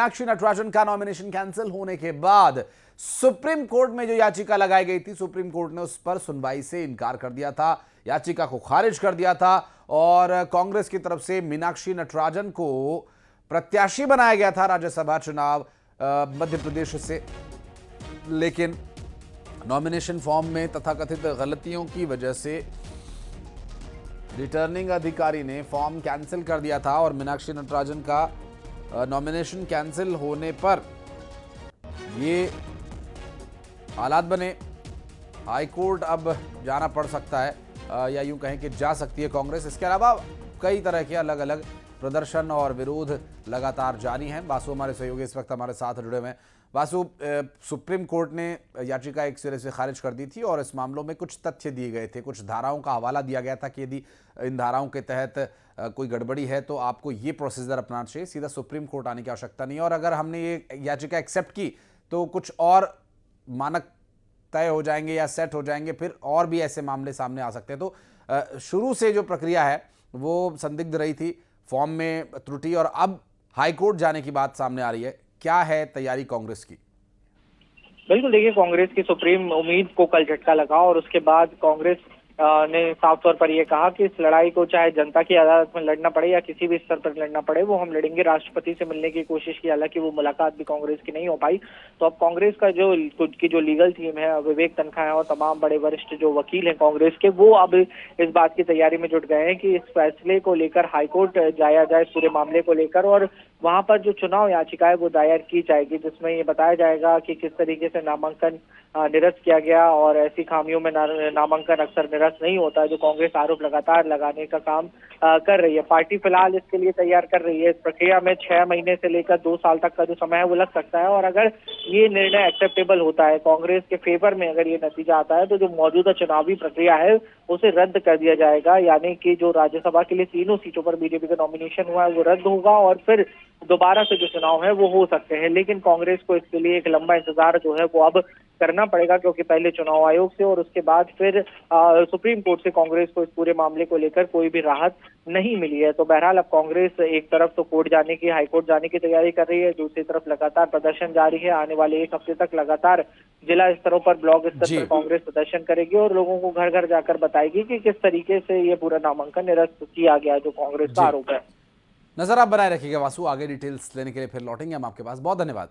मीनाक्षी नटराजन का nomination cancel होने के बाद सुप्रीम कोर्ट में जो याचिका लगाई गई थी, सुप्रीम कोर्ट ने उस पर सुनवाई से इनकार कर दिया था, याचिका को खारिज कर दिया था और कांग्रेस की तरफ से मीनाक्षी नटराजन को प्रत्याशी बनाया गया था राज्यसभा चुनाव मध्य प्रदेश से। लेकिन नॉमिनेशन फॉर्म में तथाकथित गलतियों की वजह से रिटर्निंग अधिकारी ने फॉर्म कैंसिल कर दिया था और मीनाक्षी नटराजन का नॉमिनेशन कैंसिल होने पर ये हालात बने। हाई कोर्ट अब जाना पड़ सकता है या यूं कहें कि जा सकती है कांग्रेस। इसके अलावा कई तरह के अलग अलग प्रदर्शन और विरोध लगातार जारी हैं। बासु हमारे सहयोगी इस वक्त हमारे साथ जुड़े हुए हैं। बासु, सुप्रीम कोर्ट ने याचिका एक सिरे से खारिज कर दी थी और इस मामलों में कुछ तथ्य दिए गए थे, कुछ धाराओं का हवाला दिया गया था कि यदि इन धाराओं के तहत कोई गड़बड़ी है तो आपको ये प्रोसीजर अपनाना चाहिए, सीधा सुप्रीम कोर्ट आने की आवश्यकता नहीं है। और अगर हमने ये याचिका एक्सेप्ट की तो कुछ और मानक तय हो जाएंगे या सेट हो जाएंगे, फिर और भी ऐसे मामले सामने आ सकते हैं। तो शुरू से जो प्रक्रिया है वो संदिग्ध रही थी, फॉर्म में त्रुटि, और अब हाईकोर्ट जाने की बात सामने आ रही है। क्या है तैयारी कांग्रेस की? बिल्कुल, देखिए, कांग्रेस की सुप्रीम उम्मीद को कल झटका लगा और उसके बाद कांग्रेस ने साफ तौर पर यह कहा कि इस लड़ाई को चाहे जनता की अदालत में लड़ना पड़े या किसी भी स्तर पर लड़ना पड़े, वो हम लड़ेंगे। राष्ट्रपति से मिलने की कोशिश की, हालांकि वो मुलाकात भी कांग्रेस की नहीं हो पाई। तो अब कांग्रेस का जो लीगल टीम है, विवेक तनखा है और तमाम बड़े वरिष्ठ जो वकील हैं कांग्रेस के, वो अब इस बात की तैयारी में जुट गए हैं कि इस फैसले को लेकर हाईकोर्ट जाया जाए, पूरे मामले को लेकर, और वहां पर जो चुनाव याचिका है वो दायर की जाएगी, जिसमें ये बताया जाएगा कि किस तरीके से नामांकन निरस्त किया गया और ऐसी खामियों में नामांकन अक्सर निरस्त नहीं होता है, जो कांग्रेस आरोप लगातार लगाने का काम कर रही है। पार्टी फिलहाल इसके लिए तैयार कर रही है। इस प्रक्रिया में 6 महीने से लेकर 2 साल तक का जो समय है वो लग सकता है, और अगर ये निर्णय एक्सेप्टेबल होता है, कांग्रेस के फेवर में अगर ये नतीजा आता है, तो जो मौजूदा चुनावी प्रक्रिया है उसे रद्द कर दिया जाएगा। यानी कि जो राज्यसभा के लिए 3 सीटों पर बीजेपी का नॉमिनेशन हुआ है वो रद्द होगा और फिर दोबारा से जो चुनाव है वो हो सकते हैं। लेकिन कांग्रेस को इसके लिए एक लंबा इंतजार जो है वो अब करना पड़ेगा, क्योंकि पहले चुनाव आयोग से और उसके बाद फिर सुप्रीम कोर्ट से कांग्रेस को इस पूरे मामले को लेकर कोई भी राहत नहीं मिली है। तो बहरहाल अब कांग्रेस एक तरफ तो कोर्ट जाने की, हाईकोर्ट जाने की तैयारी कर रही है, दूसरी तरफ लगातार प्रदर्शन जारी है। आने वाले 1 हफ्ते तक लगातार जिला स्तरों पर, ब्लॉक स्तर पर कांग्रेस प्रदर्शन करेगी और लोगों को घर घर जाकर बताएगी कि किस तरीके से ये पूरा नामांकन निरस्त किया गया, जो कांग्रेस का आरोप है। नजर आप बनाए रखिएगा वासु, आगे डिटेल्स लेने के लिए फिर लौटेंगे हम आपके पास। बहुत धन्यवाद।